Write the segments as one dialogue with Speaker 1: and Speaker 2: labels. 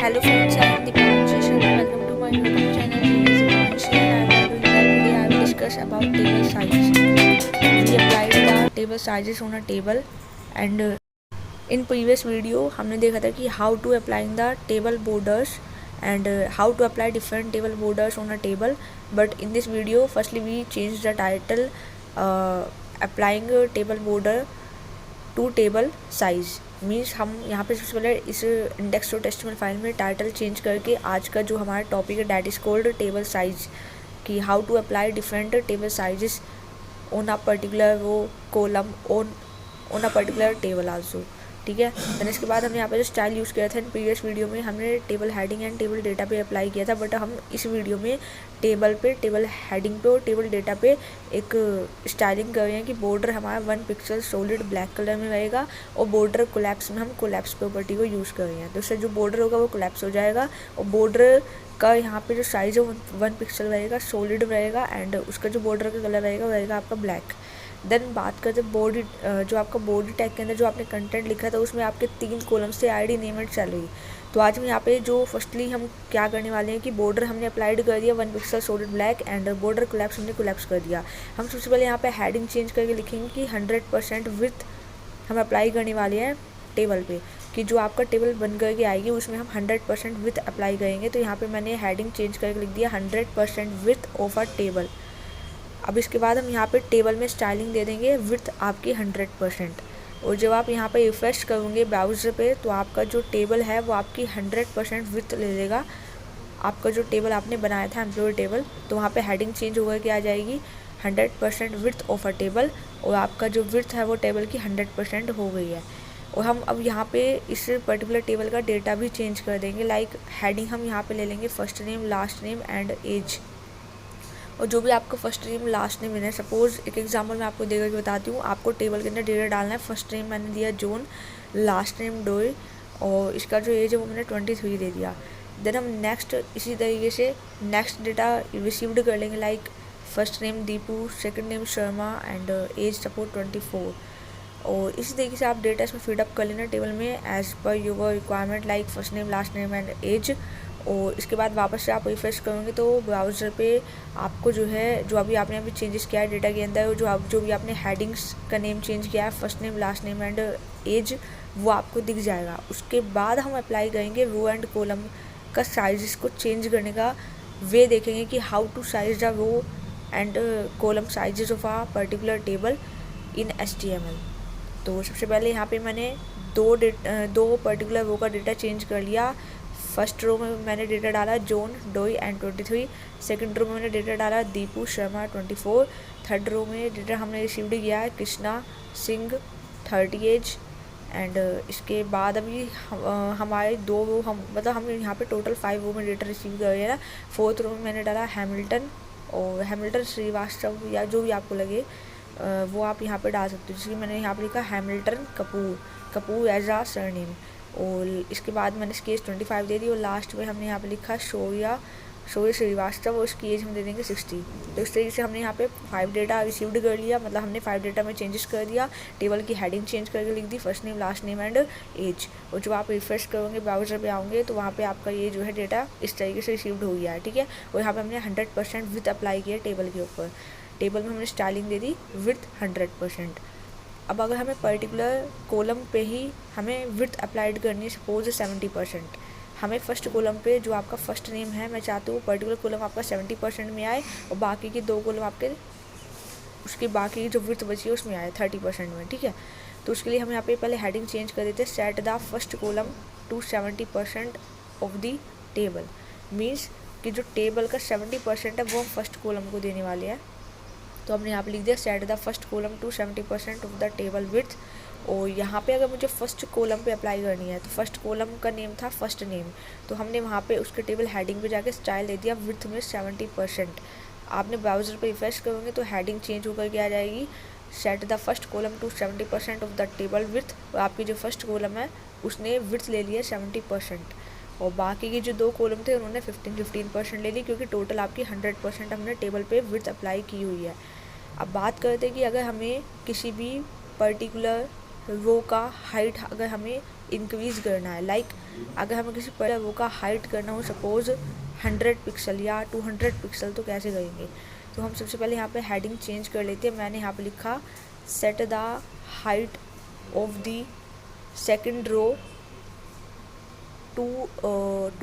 Speaker 1: Hello friends, I am Dipanshu Sharma. Welcome to my YouTube channel. Dipanshu and I am doing well. Today I will discuss about table size. We applied the table sizes on a table and in previous video हमने देखा था कि how to applying the table borders and how to apply different table borders on a table. But in this video, firstly we changed the title applying table border to table size means हम यहाँ पे सबसे पहले इस index to टेस्टिमल file में title change करके आज का जो हमारा टॉपिक है that is called table size कि how to apply different table sizes on a particular वो column on a particular table also, ठीक है। देन इसके बाद हमने यहाँ पे जो स्टाइल यूज़ किया था इन प्रीवियस वीडियो में हमने table heading and table data पे अप्लाई किया था, बट हम इस वीडियो में टेबल हेडिंग पे और टेबल डेटा पे एक स्टाइलिंग कर रहे हैं कि बॉर्डर हमारा 1 पिक्सल सॉलिड ब्लैक कलर में रहेगा और बॉर्डर कोलैप्स में हम कोलैप्स प्रॉपर्टी को यूज़ कर रहे हैं, तो उससे जो बॉर्डर होगा वो कोलैप्स हो जाएगा और बॉर्डर का यहाँ पे जो साइज़ है वो 1 पिक्सल रहेगा, सॉलिड रहेगा एंड उसका जो बॉर्डर का कलर रहेगा वो रहेगा आपका ब्लैक। देन बात करते हैं बॉडी, जो आपका बॉडी टैग के अंदर जो आपने कंटेंट लिखा था उसमें आपके 3 कॉलम से आईडी नेम एंड सैलरी। तो आज हम यहाँ पे जो फर्स्टली हम क्या करने वाले हैं कि बॉर्डर हमने अप्लाइड कर दिया 1 pixel solid black and border collapse हमने कोलैप्स कर दिया। हम सबसे पहले यहाँ पे हेडिंग चेंज करके लिखेंगे कि 100% विथ हम अप्लाई करने वाले हैं टेबल पे, कि जो आपका टेबल बन करके आएगी उसमें हम 100% विथ अप्लाई करेंगे। तो यहाँ पे मैंने हेडिंग चेंज करके लिख दिया 100% विथ ऑफ अ टेबल। अब इसके बाद हम यहाँ पे टेबल में स्टाइलिंग दे देंगे विथ आपकी 100%, और जब आप यहाँ पे रिफ्रेश करोगे ब्राउज़र पे तो आपका जो टेबल है वो आपकी 100% विथ ले लेगा। आपका जो टेबल आपने बनाया था एम्प्लॉय टेबल, तो वहाँ पे हेडिंग चेंज होकर के आ जाएगी 100% विथ ऑफ अ टेबल और आपका जो विथ है वो टेबल की 100% हो गई है। और हम अब यहाँ पे इस पर्टिकुलर टेबल का डेटा भी चेंज कर देंगे। लाइक हेडिंग हम यहाँ पे ले लेंगे first name, last name and age, और जो भी आपका फर्स्ट नेम लास्ट नेम है। सपोज़ एक एग्जांपल मैं आपको देकर के बताती हूँ। आपको टेबल के अंदर डेटा डालना है, फर्स्ट नेम मैंने दिया जॉन, लास्ट नेम डोय और इसका जो एज है वो मैंने 23 दे दिया। देन हम नेक्स्ट इसी तरीके से नेक्स्ट डेटा रिसीव्ड कर लेंगे। Like first name Deepu, second name Sharma and age suppose 24, और इसी तरीके से आप डेटा इसमें फीडअप कर लेना टेबल में as per your requirement, like first name last name and age. और इसके बाद वापस से आप रिफ्रेश करोगे तो ब्राउज़र पे आपको जो है जो अभी आपने चेंजेस किया है डेटा के अंदर, जो भी आपने हेडिंग्स का नेम चेंज किया है first name last name and age, वो आपको दिख जाएगा। उसके बाद हम अप्लाई करेंगे रो एंड कॉलम का साइज़ को चेंज करने का वे देखेंगे कि how to size the row and column sizes of a particular table in HTML। तो सबसे पहले यहाँ पे मैंने दो पर्टिकुलर रो का डेटा चेंज कर लिया। फर्स्ट रो में मैंने डेटा डाला John, Doi and 23, second row में मैंने डेटा डाला दीपू, शर्मा 24, थर्ड रो में डेटा हमने रिसीव्ड किया है कृष्णा सिंह 30 एज एंड इसके बाद अभी हमारे दो रो हम यहाँ पे टोटल 5 रो में डेटा रिसीव कर रहे हैं ना। फोर्थ रो में मैंने डाला हैमिल्टन और हैमिल्टन श्रीवास्तव या जो भी आपको लगे वो आप यहाँ पे डाल सकते हो। जैसे मैंने यहाँ पे लिखा हैमिल्टन कपूर एज आ सरनेम, और इसके बाद मैंने इसकी एज 25 दे दी और लास्ट में हमने यहाँ पे लिखा शौर्य श्रीवास्तव और उसकी एज हम दे देंगे 60। तो इस तरीके से हमने यहाँ पे 5 डेटा रिसीव्ड कर लिया, मतलब हमने 5 डेटा में चेंजेस कर दिया। टेबल की हेडिंग चेंज करके लिख दी first name last name and age, और जब आप रिफ्रेश करोगे ब्राउज़र पे आओगे तो वहाँ पे आपका ये जो है डेटा इस तरीके से रिसीव्ड हो गया है, ठीक है। और यहाँ पर हमने 100% विथ अप्लाई किया टेबल के ऊपर। टेबल में हमने स्टाइलिंग दे दी विथ 100%। अब अगर हमें पर्टिकुलर कॉलम पे ही हमें विथ अप्लाइड करनी है, सपोज 70%, हमें फर्स्ट कॉलम पे जो आपका फर्स्ट नेम है मैं चाहती हूँ पर्टिकुलर कॉलम आपका 70% में आए और बाकी की 2 कॉलम आपके उसकी बाकी की जो विथ बची है उसमें आए 30% में, ठीक है। तो उसके लिए हम यहाँ पे पहले हेडिंग चेंज कर देते हैं set the first column to 70% of the table, means कि जो टेबल का 70% है वो हम फर्स्ट कॉलम को देने वाले हैं। तो हमने यहाँ पे लिख दिया set the first column to 70% of the table with, और यहाँ पे अगर मुझे फर्स्ट कॉलम पे अप्लाई करनी है तो फर्स्ट कॉलम का नेम था फर्स्ट नेम, तो हमने वहाँ पे उसके टेबल हेडिंग पे जाके स्टाइल दे दिया विथ में 70%। आपने ब्राउज़र पे रिफ्रेश करोगे तो हेडिंग चेंज होकर के आ जाएगी set the first column to 70% of the table with, और आपकी जो फर्स्ट कॉलम है उसने विथ ले लिया 70% और बाकी के जो 2 कॉलम थे उन्होंने 15% ले ली, क्योंकि टोटल आपकी 100% हमने टेबल पे विथ अप्लाई की हुई है। अब बात करते हैं कि अगर हमें किसी भी पर्टिकुलर रो का हाइट अगर हमें इंक्रीज़ करना है। लाइक अगर हमें किसी पर्टिकुलर वो का हाइट करना हो, सपोज 100 पिक्सल या 200 पिक्सल, तो कैसे करेंगे? तो हम सबसे पहले यहाँ पे हेडिंग चेंज कर लेते हैं। मैंने यहाँ पे लिखा set the height of the second row to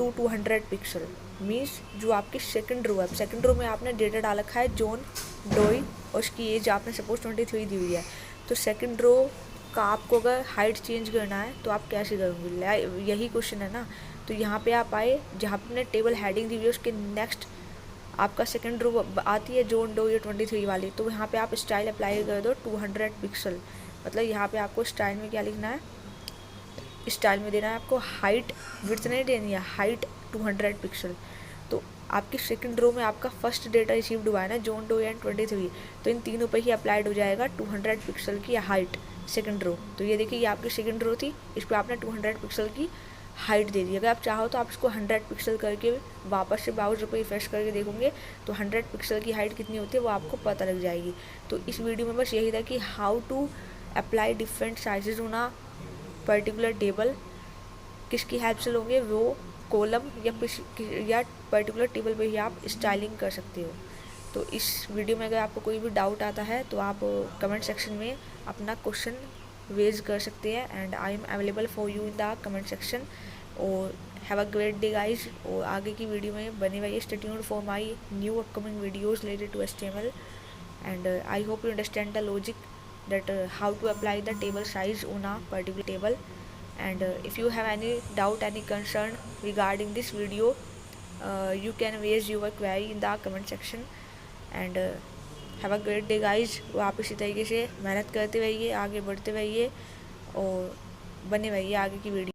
Speaker 1: 200 pixel. Means जो आपकी सेकंड रो है, सेकंड रो में आपने डेटा डाल रखा है जॉन डोई और उसकी एज आपने सपोज 23 दी हुई है। तो सेकंड रो का आपको अगर हाइट चेंज करना है तो आप कैसे करोगे? यही क्वेश्चन है ना। तो यहाँ पे आप आए, जहाँ पे टेबल हेडिंग दी हुई है उसके नेक्स्ट आपका सेकंड रो आती है जॉन डो या 23 वाली। तो यहाँ पे आप स्टाइल अप्लाई कर दो 200 पिक्सल। मतलब यहाँ पे आपको स्टाइल में क्या लिखना है? स्टाइल में देना है आपको हाइट, विड्थ नहीं देनी है, हाइट 200 पिक्सल। तो आपकी सेकंड रो में आपका फर्स्ट डेटा रिसीव्ड हुआ है ना जॉन डो एंड 23, तो इन तीनों पे ही अप्लाइड हो जाएगा 200 पिक्सल की हाइट सेकंड रो। तो ये देखिए ये आपकी सेकंड रो थी, इस पर आपने 200 पिक्सल की हाइट दे दी। अगर आप चाहो तो आप इसको 100 पिक्सल करके वापस से ब्राउज़र पर रिफ्रेश करके देखोगे तो 100 पिक्सल की हाइट कितनी होती है वो आपको पता लग जाएगी। तो इस वीडियो में बस यही था कि how to apply different sizes on a particular table. किसकी हेल्प से लोगे? वो कॉलम या पर्टिकुलर टेबल पे ही आप स्टाइलिंग कर सकते हो। तो इस वीडियो में अगर आपको कोई भी डाउट आता है तो आप कमेंट सेक्शन में अपना क्वेश्चन रेज कर सकते हैं and I am available for you in the comment section. और have a great day guys. और आगे की वीडियो में बने रहिए, stay tuned for my new upcoming videos related to HTML and I hope you understand the logic that how to apply the table size on a particular table. And if you have any doubt, any concern regarding this video, you can raise your query in the comment section and have a great day guys। तो आप इसी तरीके से मेहनत करते रहिए, आगे बढ़ते रहिए और बने रहिए आगे की वीडियो।